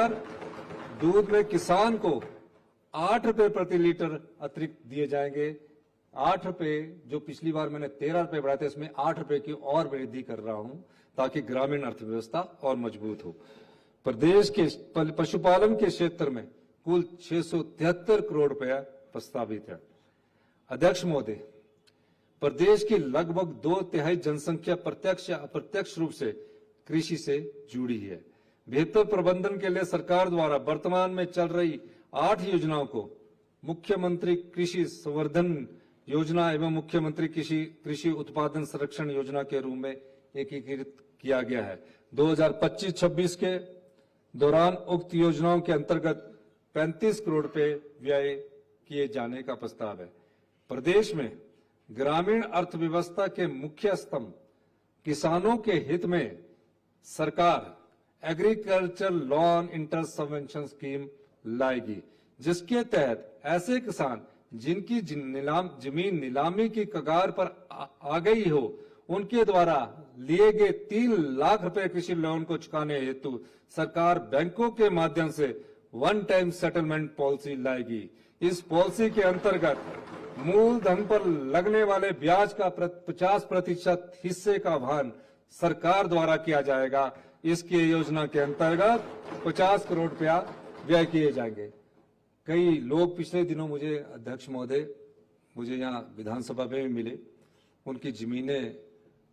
प्रकार दूध में किसान को 8 रुपए प्रति लीटर अतिरिक्त दिए जाएंगे। 8 रुपए, जो पिछली बार मैंने 13 रुपए बढ़ाए थे, इसमें 8 रुपए की और वृद्धि कर रहा हूं ताकि ग्रामीण अर्थव्यवस्था और मजबूत हो। प्रदेश के पशुपालन के क्षेत्र में कुल 673 करोड़ रुपया प्रस्तावित है। अध्यक्ष महोदय, प्रदेश की लगभग 2/3 जनसंख्या प्रत्यक्ष या अप्रत्यक्ष रूप से कृषि से जुड़ी है। बेहतर प्रबंधन के लिए सरकार द्वारा वर्तमान में चल रही 8 योजनाओं को मुख्यमंत्री कृषि संवर्धन योजना एवं मुख्यमंत्री कृषि उत्पादन संरक्षण योजना के रूप में एकीकृत किया गया है। 2025-26 के दौरान उक्त योजनाओं के अंतर्गत 35 करोड़ रुपए व्यय किए जाने का प्रस्ताव है। प्रदेश में ग्रामीण अर्थव्यवस्था के मुख्य स्तंभ किसानों के हित में सरकार agriculture loan interest subvention scheme लाएगी, जिसके तहत ऐसे किसान जिनकी जमीन नीलामी की कगार पर आ गई हो, उनके द्वारा लिए गए 3 लाख रुपए कृषि लोन को चुकाने हेतु सरकार बैंकों के माध्यम से वन टाइम सेटलमेंट पॉलिसी लाएगी। इस पॉलिसी के अंतर्गत मूलधन पर लगने वाले ब्याज का 50% हिस्से का वहन सरकार द्वारा किया जाएगा। इसकी योजना के अंतर्गत 50 करोड़ रुपया व्यय किए जाएंगे। कई लोग पिछले दिनों मुझे, अध्यक्ष महोदय, मुझे यहाँ विधानसभा में भी मिले। उनकी जमीनें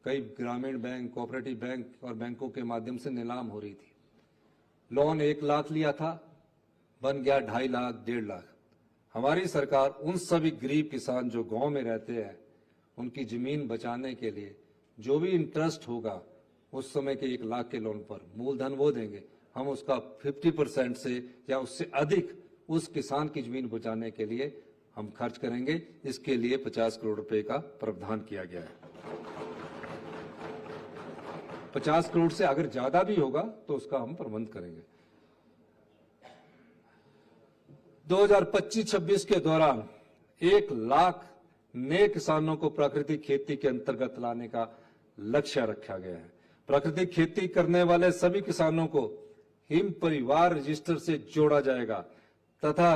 कई ग्रामीण बैंक, कोऑपरेटिव बैंक और बैंकों के माध्यम से नीलाम हो रही थी। लोन 1 लाख लिया था, बन गया 2.5 लाख, 1.5 लाख। हमारी सरकार उन सभी गरीब किसान जो गांव में रहते हैं, उनकी जमीन बचाने के लिए जो भी इंटरेस्ट होगा उस समय के 1 लाख के लोन पर मूलधन वो देंगे, हम उसका 50% से या उससे अधिक उस किसान की जमीन बचाने के लिए हम खर्च करेंगे। इसके लिए 50 करोड़ रुपए का प्रावधान किया गया है। 50 करोड़ से अगर ज्यादा भी होगा तो उसका हम प्रबंध करेंगे। 2025-26 के दौरान 1 लाख नए किसानों को प्राकृतिक खेती के अंतर्गत लाने का लक्ष्य रखा गया है। प्राकृतिक खेती करने वाले सभी किसानों को हिम परिवार रजिस्टर से जोड़ा जाएगा तथा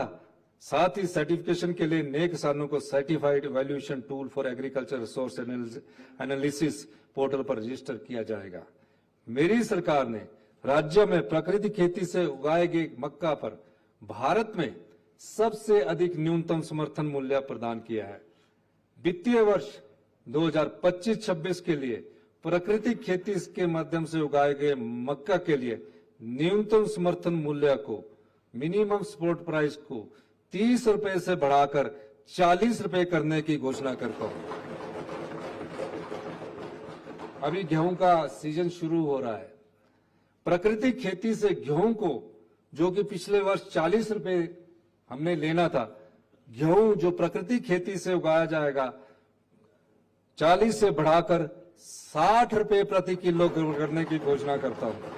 साथ ही सर्टिफिकेशन के लिए नए किसानों को certified valuation tool for agriculture resource analysis portal पर रजिस्टर किया जाएगा। मेरी सरकार ने राज्य में प्राकृतिक खेती से उगाए गए मक्का पर भारत में सबसे अधिक न्यूनतम समर्थन मूल्य प्रदान किया है। वित्तीय वर्ष 2025-26 के लिए प्राकृतिक खेती के माध्यम से उगाए गए मक्का के लिए न्यूनतम समर्थन मूल्य को, मिनिमम सपोर्ट प्राइस को 30 रुपए से बढ़ाकर 40 रुपए करने की घोषणा करता हूं। अभी गेहूं का सीजन शुरू हो रहा है। प्राकृतिक खेती से गेहूं को, जो कि पिछले वर्ष 40 रुपए हमने लेना था, गेहूं जो प्राकृतिक खेती से उगाया जाएगा 40 से बढ़ाकर 60 रुपए प्रति किलो करने की घोषणा करता हूं।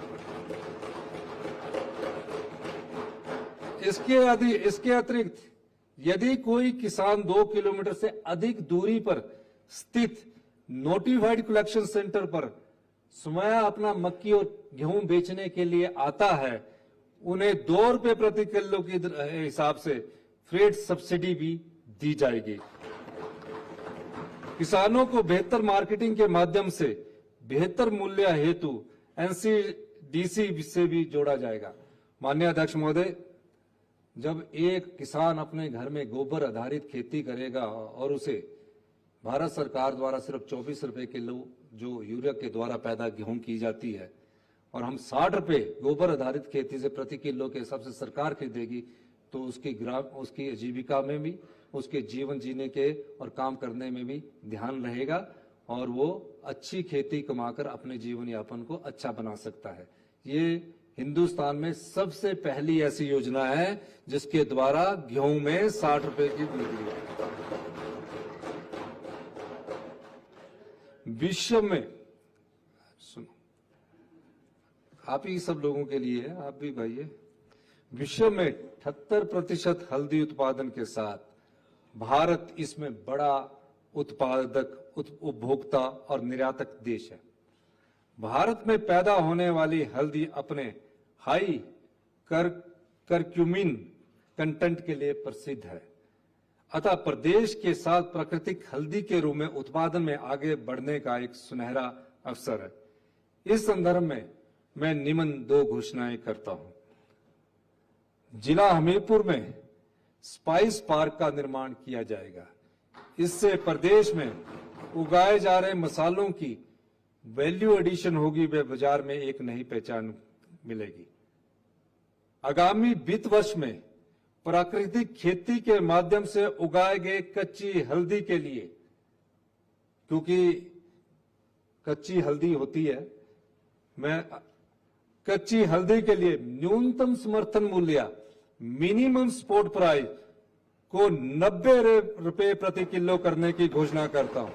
इसके अतिरिक्त यदि कोई किसान 2 किलोमीटर से अधिक दूरी पर स्थित नोटिफाइड कलेक्शन सेंटर पर स्वयं अपना मक्की और गेहूं बेचने के लिए आता है, उन्हें 2 रुपए प्रति किलो के हिसाब से फ्रेट सब्सिडी भी दी जाएगी। किसानों को बेहतर मार्केटिंग के माध्यम से बेहतर मूल्य हेतु एनसीडीसी से भी जोड़ा जाएगा। माननीय अध्यक्ष महोदय, जब एक किसान अपने घर में गोबर आधारित खेती करेगा और उसे भारत सरकार द्वारा सिर्फ 24 रुपए किलो जो यूरिया के द्वारा पैदा गेहूं की जाती है और हम 60 रुपए गोबर आधारित खेती से प्रति किलो के हिसाब से सरकार खरीदेगी, तो उसकी आजीविका में भी, उसके जीवन जीने के और काम करने में भी ध्यान रहेगा और वो अच्छी खेती कमाकर अपने जीवन यापन को अच्छा बना सकता है। ये हिंदुस्तान में सबसे पहली ऐसी योजना है जिसके द्वारा गेहूं में 60 रुपए की बिक्री है। विश्व में, सुनो, आप ही सब लोगों के लिए है, आप भी भाई, विश्व में 78% हल्दी उत्पादन के साथ भारत इसमें बड़ा उत्पादक, उपभोक्ता और निर्यातक देश है। भारत में पैदा होने वाली हल्दी अपने हाई करक्यूमिन कंटेंट के लिए प्रसिद्ध है। अतः प्रदेश के साथ प्राकृतिक हल्दी के रूप में उत्पादन में आगे बढ़ने का एक सुनहरा अवसर है। इस संदर्भ में मैं निम्न 2 घोषणाएं करता हूं। जिला हमीरपुर में स्पाइस पार्क का निर्माण किया जाएगा। इससे प्रदेश में उगाए जा रहे मसालों की वैल्यू एडिशन होगी, वे बाजार में एक नई पहचान मिलेगी। आगामी वित्त वर्ष में प्राकृतिक खेती के माध्यम से उगाए गए कच्ची हल्दी के लिए, क्योंकि कच्ची हल्दी होती है, मैं कच्ची हल्दी के लिए न्यूनतम समर्थन मूल्य मिनिमम सपोर्ट प्राइस को 90 रुपए प्रति किलो करने की घोषणा करता हूं।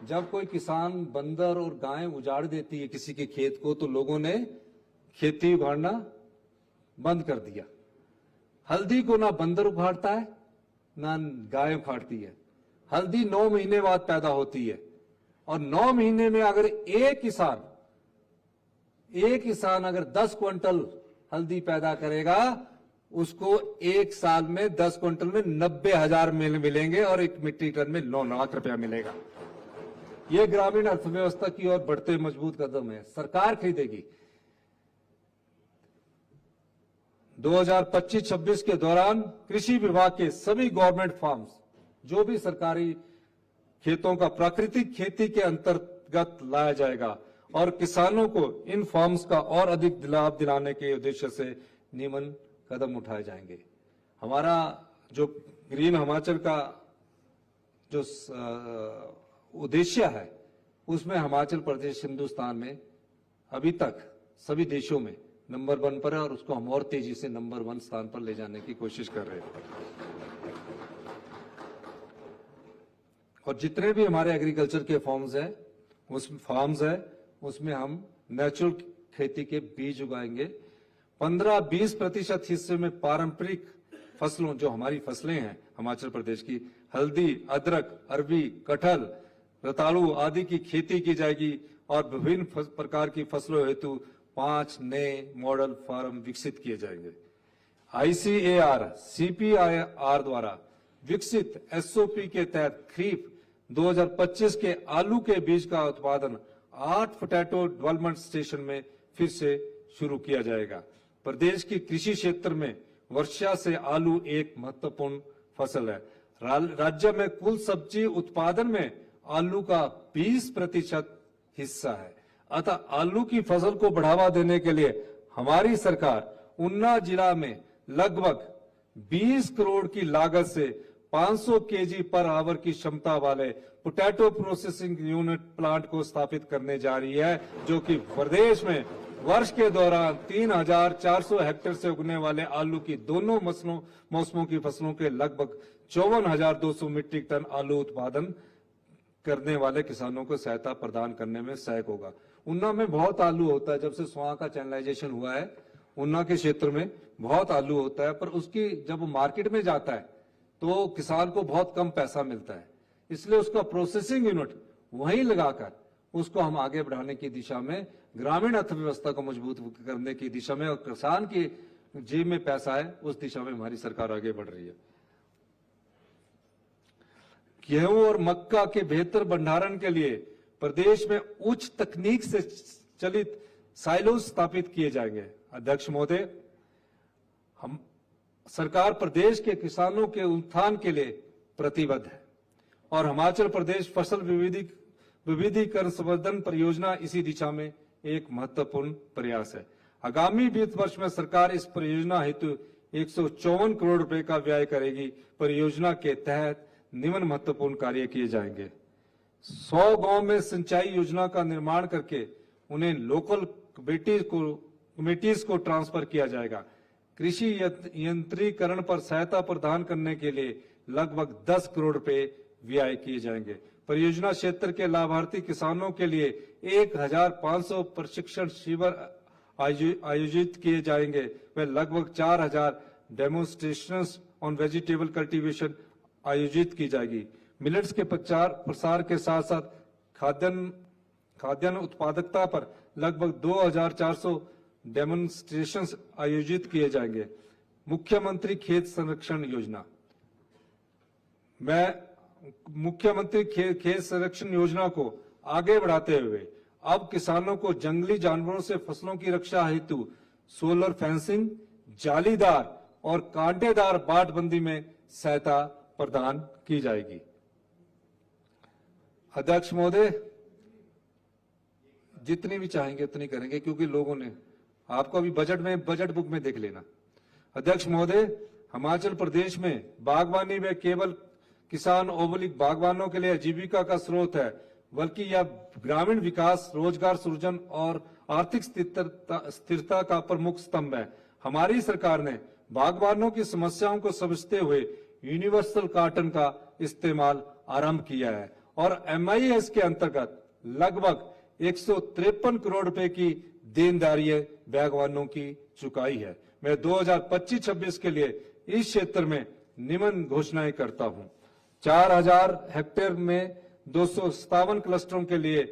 जब कोई किसान बंदर और गाय उजाड़ देती है किसी के खेत को, तो लोगों ने खेती उगाड़ना बंद कर दिया। हल्दी को ना बंदर उखाड़ता है ना गाय उखाड़ती है। हल्दी 9 महीने बाद पैदा होती है और 9 महीने में अगर एक किसान अगर 10 क्विंटल हल्दी पैदा करेगा, उसको एक साल में 10 क्विंटल में 90,000 मिलेंगे और 1 मीट्रिक टन में 9 लाख रुपया मिलेगा। यह ग्रामीण अर्थव्यवस्था की ओर बढ़ते मजबूत कदम है। सरकार खरीदेगी। 2025-26 के दौरान कृषि विभाग के सभी गवर्नमेंट फार्म्स, जो भी सरकारी खेतों का प्राकृतिक खेती के अंतर्गत लाया जाएगा और किसानों को इन फार्म्स का और अधिक लाभ दिलाने के उद्देश्य से निम्न कदम उठाए जाएंगे। हमारा जो ग्रीन हिमाचल का जो उद्देश्य है, उसमें हिमाचल प्रदेश हिंदुस्तान में अभी तक सभी देशों में नंबर 1 पर है और उसको हम और तेजी से नंबर 1 स्थान पर ले जाने की कोशिश कर रहे हैं। और जितने भी हमारे एग्रीकल्चर के फार्म्स है उसमें हम नेचुरल खेती के बीज उगाएंगे। 15-20% हिस्से में पारंपरिक फसलों, जो हमारी फसलें हैं हिमाचल प्रदेश की, हल्दी, अदरक, अरबी, कटहल, रतालू आदि की खेती की जाएगी और विभिन्न प्रकार की फसलों हेतु 5 नए मॉडल फार्म विकसित किए जाएंगे। ICAR, CPIR द्वारा विकसित SOP के तहत खरीफ 2025 के आलू के बीज का उत्पादन 8 पोटैटो डेवलपमेंट स्टेशन में फिर से शुरू किया जाएगा। प्रदेश की कृषि क्षेत्र में वर्षा से आलू एक महत्वपूर्ण फसल है। राज्य में कुल सब्जी उत्पादन में आलू का 20% हिस्सा है। अतः आलू की फसल को बढ़ावा देने के लिए हमारी सरकार ऊना जिला में लगभग 20 करोड़ की लागत से 500 केजी पर आवर की क्षमता वाले पोटैटो प्रोसेसिंग यूनिट प्लांट को स्थापित करने जा रही है, जो कि प्रदेश में वर्ष के दौरान 3,400 हेक्टेयर से उगने वाले आलू की दोनों मौसमों की फसलों के लगभग 54,200 मीट्रिक टन आलू उत्पादन करने वाले किसानों को सहायता प्रदान करने में सहायक होगा। ऊना में बहुत आलू होता है। जब से स्वां का चैनलाइजेशन हुआ है, ऊना के क्षेत्र में बहुत आलू होता है, पर उसकी जब मार्केट में जाता है तो किसान को बहुत कम पैसा मिलता है। इसलिए उसका प्रोसेसिंग यूनिट वहीं लगाकर उसको हम आगे बढ़ाने की दिशा में, ग्रामीण अर्थव्यवस्था को मजबूत करने की दिशा में और किसान की जेब में पैसा है उस दिशा में हमारी सरकार आगे बढ़ रही है। गेहूं और मक्का के बेहतर भंडारण के लिए प्रदेश में उच्च तकनीक से चलित साइलोज स्थापित किए जाएंगे। अध्यक्ष महोदय, हम सरकार प्रदेश के किसानों के उत्थान के लिए प्रतिबद्ध है और हिमाचल प्रदेश फसल विविधीकरण संवर्धन परियोजना इसी दिशा में एक महत्वपूर्ण प्रयास है। आगामी वित्त वर्ष में सरकार इस परियोजना हेतु 154 करोड़ रुपए का व्यय करेगी। परियोजना के तहत निम्न महत्वपूर्ण कार्य किए जाएंगे। 100 गांव में सिंचाई योजना का निर्माण करके उन्हें लोकल कमेटीज को ट्रांसफर किया जाएगा। कृषि यंत्रीकरण पर सहायता प्रदान करने के लिए लगभग 10 करोड़ रुपए व्यय किए जाएंगे। परियोजना क्षेत्र के लाभार्थी किसानों के लिए 1,500 प्रशिक्षण शिविर आयोजित किए जाएंगे। वे लगभग 4,000 डेमोन्स्ट्रेशंस ऑन वेजिटेबल कल्टीवेशन आयोजित की जाएगी। मिलेट्स के प्रचार प्रसार के साथ साथ खाद्यान्न उत्पादकता पर लगभग 2,400 डेमोन्स्ट्रेशन आयोजित किए जाएंगे। मुख्यमंत्री खेत संरक्षण योजना, मैं मुख्यमंत्री खेत संरक्षण योजना को आगे बढ़ाते हुए अब किसानों को जंगली जानवरों से फसलों की रक्षा हेतु सोलर फेंसिंग, जालीदार और कांटेदार बाड़बंदी में सहायता प्रदान की जाएगी। अध्यक्ष महोदय, जितनी भी चाहेंगे उतनी करेंगे, क्योंकि लोगों ने आपको अभी बजट बुक में देख लेना। अध्यक्ष महोदय, हिमाचल प्रदेश में बागवानी में केवल किसान ओबलिक बागवानों के लिए आजीविका का स्रोत है, बल्कि यह ग्रामीण विकास, रोजगार सृजन और आर्थिक स्थिरता का प्रमुख स्तंभ है। हमारी सरकार ने बागवानों की समस्याओं को समझते हुए यूनिवर्सल कार्टन का इस्तेमाल आरंभ किया है और MIS के अंतर्गत लगभग 153 करोड़ रुपए की देनदारी बागवानों की चुकाई है। मैं 2025-26 के लिए इस क्षेत्र में निम्न घोषणाएं करता हूं। 4000 हेक्टेयर में 257 क्लस्टरों के लिए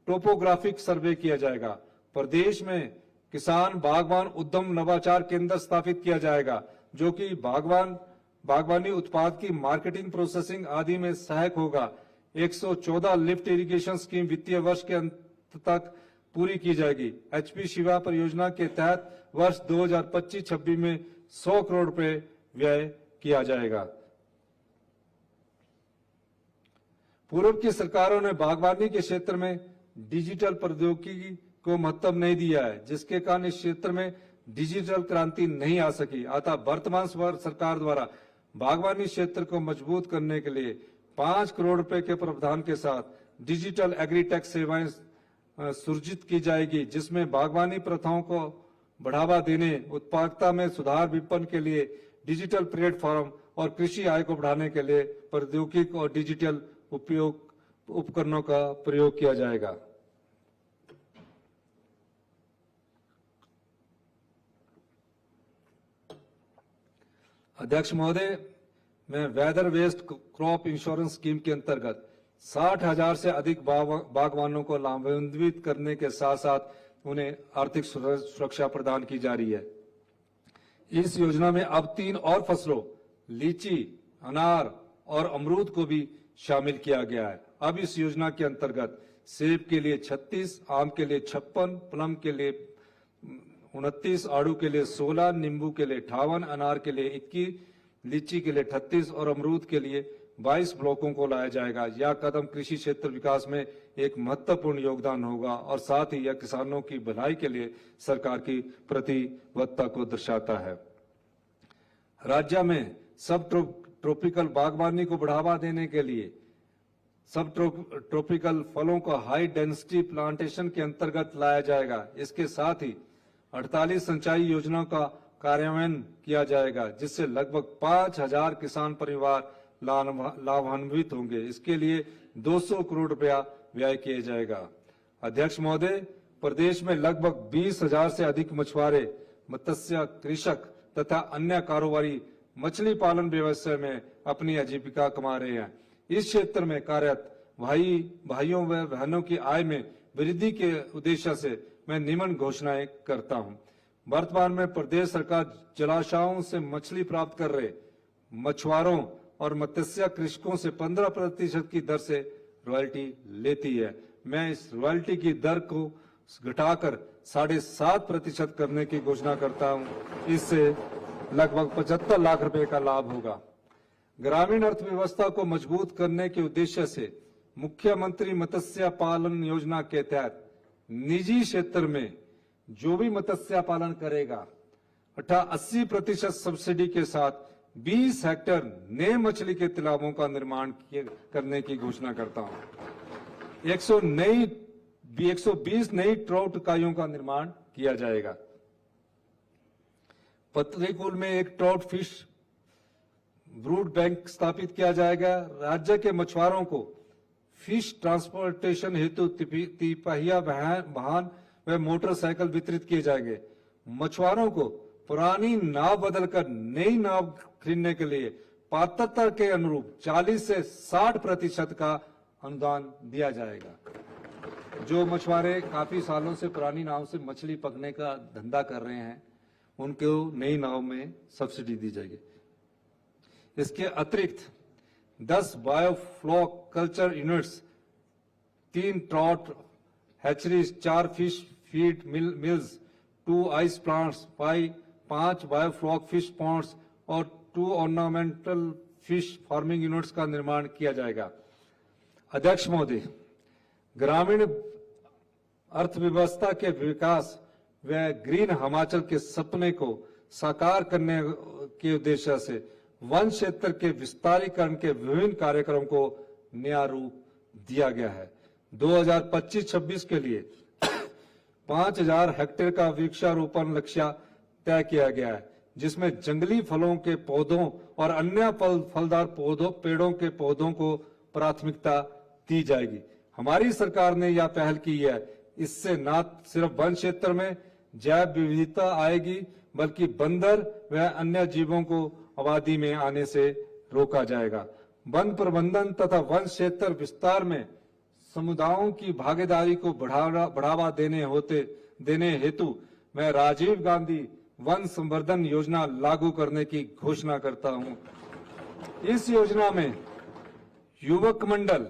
टोपोग्राफिक सर्वे किया जाएगा। प्रदेश में किसान बागवान उद्यम नवाचार केंद्र स्थापित किया जाएगा, जो कि बागवानी उत्पाद की मार्केटिंग, प्रोसेसिंग आदि में सहायक होगा। 114 लिफ्ट इरिगेशन स्कीम वित्तीय वर्ष के अंत तक पूरी की जाएगी। HP शिवा परियोजना के तहत वर्ष 2025-26 में 100 करोड़ रुपए व्यय किया जाएगा। पूर्व की सरकारों ने बागवानी के क्षेत्र में डिजिटल प्रौद्योगिकी को महत्व नहीं दिया है, जिसके कारण इस क्षेत्र में डिजिटल क्रांति नहीं आ सकी। अतः वर्तमान सरकार द्वारा बागवानी क्षेत्र को मजबूत करने के लिए 5 करोड़ रुपए के प्रावधान के साथ डिजिटल एग्रीटेक सेवाएं सृजित की जाएगी, जिसमें बागवानी प्रथाओं को बढ़ावा देने, उत्पादकता में सुधार, विपणन के लिए डिजिटल प्लेटफॉर्म और कृषि आय को बढ़ाने के लिए प्रौद्योगिकी और डिजिटल उपकरणों का प्रयोग किया जाएगा। अध्यक्ष महोदय, मैं weather based crop insurance scheme के अंतर्गत 60,000 से अधिक बागवानों को लाभान्वित करने के साथ साथ उन्हें आर्थिक सुरक्षा प्रदान की जा रही है। इस योजना में अब 3 और फसलों लीची, अनार और अमरूद को भी शामिल किया गया है। अब इस योजना के अंतर्गत सेब के लिए 36, आम के लिए 56, प्लम के लिए 29, आड़ू के लिए 16, नींबू के लिए 58, अनार के लिए 21, लीची के लिए 38 और अमरूद के लिए 22 ब्लॉकों को लाया जाएगा। यह कदम कृषि क्षेत्र विकास में एक महत्वपूर्ण योगदान होगा और साथ ही यह किसानों की भलाई के लिए सरकार की प्रतिबद्धता को दर्शाता है। राज्य में सब ट्रॉपिकल बागवानी को बढ़ावा देने के लिए सब ट्रॉपिकल फलों को हाई डेंसिटी प्लांटेशन के अंतर्गत लाया जाएगा। इसके साथ ही 48 सिंचाई योजनाओं का कार्यान्वयन किया जाएगा, जिससे लगभग 5000 किसान परिवार लाभान्वित होंगे। इसके लिए 200 करोड़ रुपया व्यय किया जाएगा। अध्यक्ष महोदय, प्रदेश में लगभग 20,000 से अधिक मछुआरे, मत्स्य कृषक तथा अन्य कारोबारी मछली पालन व्यवसाय में अपनी आजीविका कमा रहे हैं। इस क्षेत्र में कार्यरत भाइयों व बहनों की आय में वृद्धि के उद्देश्य से मैं निम्न घोषणाएं करता हूं। वर्तमान में प्रदेश सरकार जलाशयों से मछली प्राप्त कर रहे मछुआरों और मत्स्य कृषकों से 15% की दर से रॉयल्टी लेती है। मैं इस रॉयल्टी की दर को घटाकर 7.5% करने की घोषणा करता हूं। इससे लगभग 75 लाख रुपए का लाभ होगा। ग्रामीण अर्थव्यवस्था को मजबूत करने के उद्देश्य से मुख्यमंत्री मत्स्य पालन योजना के तहत निजी क्षेत्र में जो भी मत्स्य पालन करेगा 80% सब्सिडी के साथ 20 हेक्टेयर नए मछली के तालाबों का निर्माण करने की घोषणा करता हूं। 120 नई ट्राउट इकाइयों का निर्माण किया जाएगा। पतलीकूल में एक ट्राउट फिश ब्रूड बैंक स्थापित किया जाएगा। राज्य के मछुआरों को फिश ट्रांसपोर्टेशन हेतु तिपहिया वाहन व मोटरसाइकिल वितरित किए जाएंगे। मछुआरों को पुरानी नाव बदलकर नई नाव खरीदने के लिए पात्रता के अनुरूप 40 से 60% का अनुदान दिया जाएगा। जो मछुआरे काफी सालों से पुरानी नाव से मछली पकड़ने का धंधा कर रहे हैं, उनको नई नाव में सब्सिडी दी जाएगी। इसके अतिरिक्त 10 biofloc culture units, 3 trout hatcheries, 4 fish feed mills, 2 ice plants, 5 biofloc fish ponds और 2 ऑर्नामेंटल फिश फार्मिंग यूनिट्स का निर्माण किया जाएगा। अध्यक्ष महोदय, ग्रामीण अर्थव्यवस्था के विकास व ग्रीन हिमाचल के सपने को साकार करने के उद्देश्य से वन क्षेत्र के विस्तारीकरण के विभिन्न कार्यक्रमों को नया रूप दिया गया है। 2025-26 के लिए 5000 हेक्टेयर का वृक्षारोपण लक्ष्य तय किया गया है, जिसमें जंगली फलों के पौधों और अन्य फलदार पेड़ों के पौधों को प्राथमिकता दी जाएगी। हमारी सरकार ने यह पहल की है। इससे न सिर्फ वन क्षेत्र में जैव विविधता आएगी, बल्कि बंदर व अन्य जीवों को आबादी में आने से रोका जाएगा। वन प्रबंधन तथा वन क्षेत्र विस्तार में समुदायों की भागीदारी को बढ़ावा देने हेतु मैं राजीव गांधी वन संवर्धन योजना लागू करने की घोषणा करता हूं। इस योजना में युवक मंडल,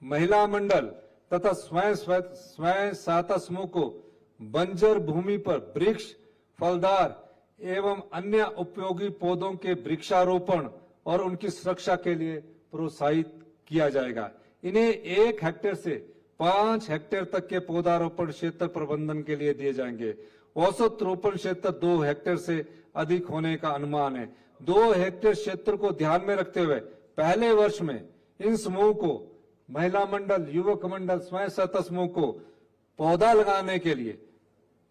महिला मंडल तथा स्वयं सहायता समूह को बंजर भूमि पर वृक्ष, फलदार एवं अन्य उपयोगी पौधों के वृक्षारोपण और उनकी सुरक्षा के लिए प्रोत्साहित किया जाएगा। इन्हें 1 हेक्टेयर से 5 हेक्टेयर तक के पौधारोपण क्षेत्र प्रबंधन के लिए दिए जाएंगे। औसत रोपण क्षेत्र 2 हेक्टेयर से अधिक होने का अनुमान है। 2 हेक्टेयर क्षेत्र को ध्यान में रखते हुए पहले वर्ष में इन समूह को, महिला मंडल, युवक मंडल, स्वयं सहायता समूह को पौधा लगाने के लिए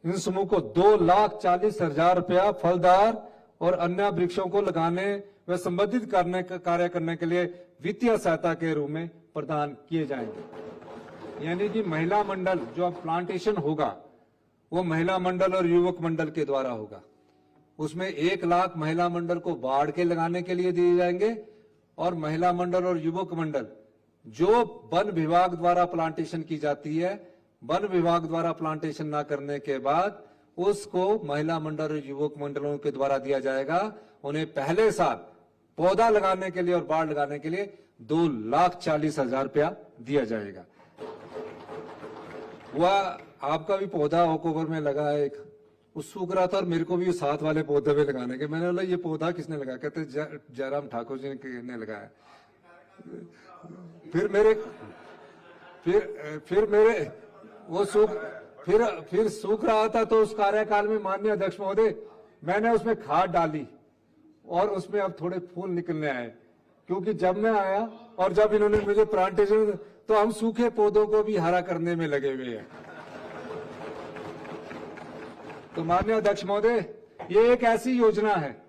इन समूह को 2,40,000 रुपया फलदार और अन्य वृक्षों को लगाने व संबंधित कार्य करने के लिए वित्तीय सहायता के रूप में प्रदान किए जाएंगे। यानी कि महिला मंडल जो अब प्लांटेशन होगा वो महिला मंडल और युवक मंडल के द्वारा होगा। उसमें 1 लाख महिला मंडल को बाढ़ के लगाने के लिए दिए जाएंगे और महिला मंडल और युवक मंडल जो वन विभाग द्वारा प्लांटेशन की जाती है, वन विभाग द्वारा प्लांटेशन न करने के बाद उसको महिला मंडल और युवक मंडलों के द्वारा दिया जाएगा। उन्हें पहले साल पौधा लगाने के लिए और बाढ़ लगाने के लिए 2,40,000 रुपया दिया जाएगा। वह आपका भी पौधा ओकोवर में लगा है, वो सूख रहा था और मेरे को भी साथ वाले पौधे में लगाने के, मैंने बोला ये पौधा किसने लगाया? कहते जयराम ठाकुर जी ने लगाया। फिर मेरे वो फिर सूख रहा था, तो उस कार्यकाल में माननीय अध्यक्ष महोदय मैंने उसमें खाद डाली और उसमें अब थोड़े फूल निकलने आए, क्योंकि जब मैं आया और जब इन्होंने मुझे प्लांटेशन, तो हम सूखे पौधों को भी हरा करने में लगे हुए हैं। तो माननीय अध्यक्ष महोदय, ये एक ऐसी योजना है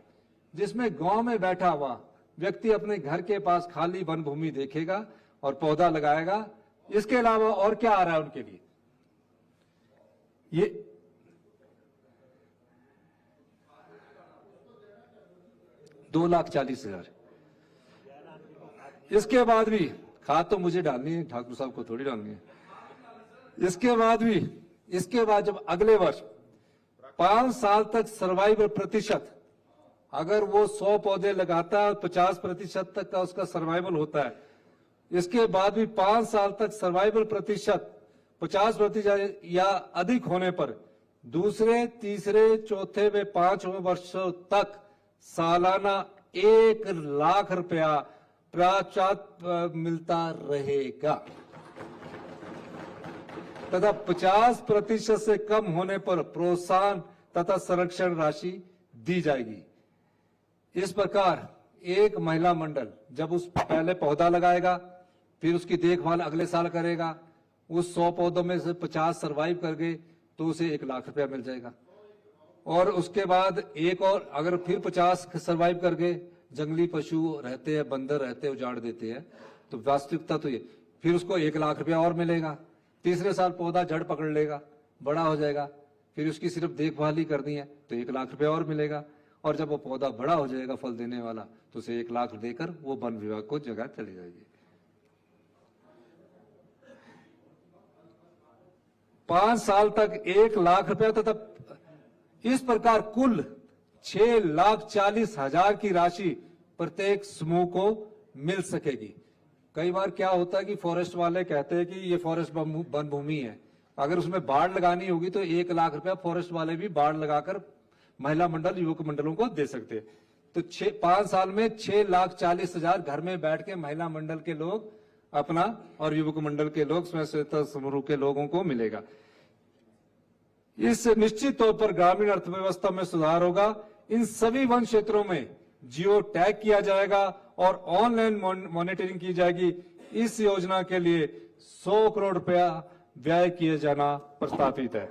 जिसमें गांव में बैठा हुआ व्यक्ति अपने घर के पास खाली वन भूमि देखेगा और पौधा लगाएगा। इसके अलावा और क्या आ रहा है उनके लिए? ये 2,40,000। इसके बाद भी खाद तो मुझे डालनी है, ठाकुर साहब को थोड़ी डालनी है। इसके बाद जब अगले वर्ष 5 साल तक सर्वाइवल प्रतिशत, अगर वो 100 पौधे लगाता है 50% तक का उसका सर्वाइवल होता है, इसके बाद भी 5 साल तक सर्वाइवल प्रतिशत 50% या अधिक होने पर दूसरे, तीसरे, चौथे व 5वें वर्षों तक सालाना 1 लाख रुपया प्राचात मिलता रहेगा तथा 50% से कम होने पर प्रोत्साहन तथा संरक्षण राशि दी जाएगी। इस प्रकार एक महिला मंडल जब उस पहले पौधा लगाएगा, फिर उसकी देखभाल अगले साल करेगा, उस 100 पौधों में से 50 सरवाइव कर गए तो उसे 1 लाख रुपया मिल जाएगा। और उसके बाद एक और अगर फिर 50 सरवाइव कर गए, जंगली पशु रहते हैं, बंदर रहते हैं, उजाड़ देते हैं, तो वास्तविकता तो ये, फिर उसको 1 लाख रुपया और मिलेगा। तीसरे साल पौधा जड़ पकड़ लेगा, बड़ा हो जाएगा, फिर उसकी सिर्फ देखभाल ही करनी है तो 1 लाख रुपया और मिलेगा। और जब वो पौधा बड़ा हो जाएगा फल देने वाला, तो उसे 1 लाख देकर वो वन विभाग को जगह चली जाएगी। 5 साल तक 1 लाख रुपया तथा इस प्रकार कुल 6,40,000 की राशि प्रत्येक समूह को मिल सकेगी। कई बार क्या होता है कि फॉरेस्ट वाले कहते हैं कि ये फॉरेस्ट वन भूमि है, अगर उसमें बाढ़ लगानी होगी तो 1 लाख रुपया फॉरेस्ट वाले भी बाढ़ लगाकर महिला मंडल युवक मंडलों को दे सकते हैं। तो 5 साल में 6,40,000 घर में बैठ के महिला मंडल के लोग अपना और युवक मंडल के लोग स्वयं सहायता समूह के लोगों को मिलेगा। इससे निश्चित तौर पर ग्रामीण अर्थव्यवस्था में सुधार होगा। इन सभी वन क्षेत्रों में जियो टैग किया जाएगा और ऑनलाइन मॉनिटरिंग की जाएगी। इस योजना के लिए 100 करोड़ रुपया व्यय किए जाना प्रस्तावित है।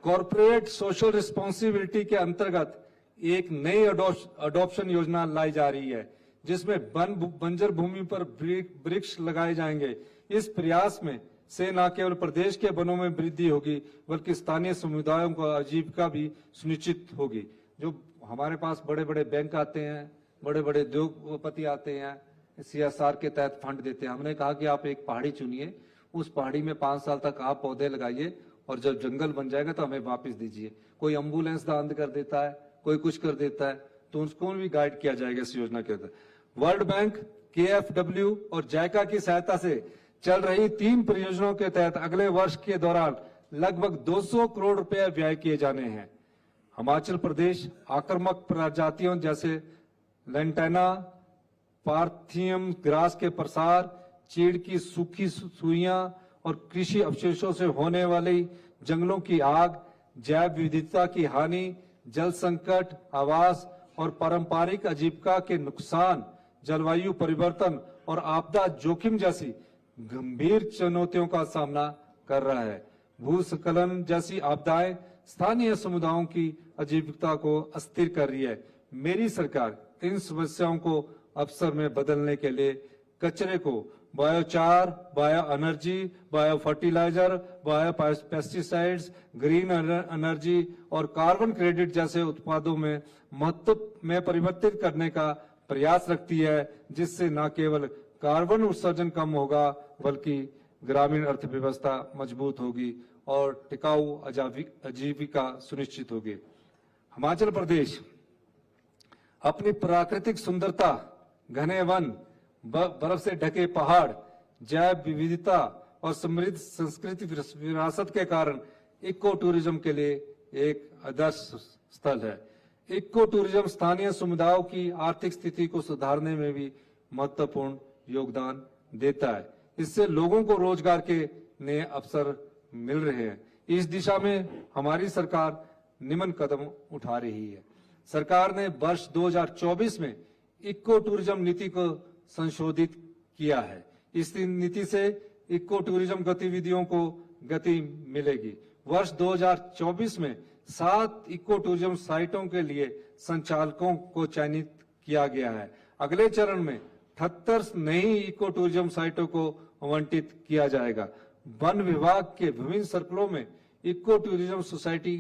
कॉर्पोरेट सोशल रिस्पॉन्सिबिलिटी के अंतर्गत एक नई अडॉप्शन योजना लाई जा रही है, जिसमें बंजर भूमि पर वृक्ष लगाए जाएंगे। इस प्रयास में से न केवल प्रदेश के वनों में वृद्धि होगी, बल्कि स्थानीय समुदायों को आजीविका भी सुनिश्चित होगी। जो हमारे पास बड़े बड़े बैंक आते हैं, बड़े बड़े उद्योगपति आते हैं, CSR के तहत फंड देते हैं। हमने कहा कि आप एक पहाड़ी चुनिए, उस पहाड़ी में 5 साल तक आप पौधे लगाइए और जब जंगल बन जाएगा तो हमें वापस दीजिए। कोई एम्बुलेंस दान कर देता है, कोई कुछ कर देता है, तो उसको भी गाइड किया जाएगा इस योजना के अंदर। वर्ल्ड बैंक, KFW और जायका की सहायता से चल रही 3 परियोजनाओं के तहत अगले वर्ष के दौरान लगभग 200 करोड़ रुपए व्यय किए जाने हैं। हिमाचल प्रदेश आक्रामक प्रजातियों जैसे लेंटेना, पार्थियम ग्रास के प्रसार, चीड़ की सूखी सुइयां और कृषि अवशेषों से होने वाली जंगलों की आग, जैव विविधता की हानि, जल संकट, आवास और पारंपरिक आजीविका के नुकसान, जलवायु परिवर्तन और आपदा जोखिम जैसी गंभीर चुनौतियों का सामना कर रहा है। भूस्खलन जैसी आपदाएं स्थानीय समुदायों की आजीविका को अस्थिर कर रही है। मेरी सरकार इन समस्याओं को अवसर में बदलने के लिए कचरे को biochar, bio energy, bio fertilizer, bio pesticides, green energy और कार्बन क्रेडिट जैसे उत्पादों में महत्व में परिवर्तित करने का प्रयास रखती है, जिससे न केवल कार्बन उत्सर्जन कम होगा, बल्कि ग्रामीण अर्थव्यवस्था मजबूत होगी और टिकाऊ आजीविका सुनिश्चित होगी। हिमाचल प्रदेश अपनी प्राकृतिक सुंदरता, घने वन, बर्फ से ढके पहाड़, जैव विविधता और समृद्ध संस्कृति विरासत के कारण इको टूरिज्म के लिए एक आदर्श स्थल है। इको टूरिज्म स्थानीय समुदायों की आर्थिक स्थिति को सुधारने में भी महत्वपूर्ण योगदान देता है। इससे लोगों को रोजगार के नए अवसर मिल रहे हैं। इस दिशा में हमारी सरकार निम्न कदम उठा रही है। सरकार ने वर्ष 2024 में इको टूरिज्म नीति को संशोधित किया है। इस नीति से इको टूरिज्म गतिविधियों को गति मिलेगी। वर्ष 2024 में 7 इको टूरिज्म साइटों के लिए संचालकों को चयनित किया गया है। अगले चरण में 78 नई इको टूरिज्म साइटों को आवंटित किया जाएगा। वन विभाग के विभिन्न सर्कलों में इको टूरिज्म सोसाइटी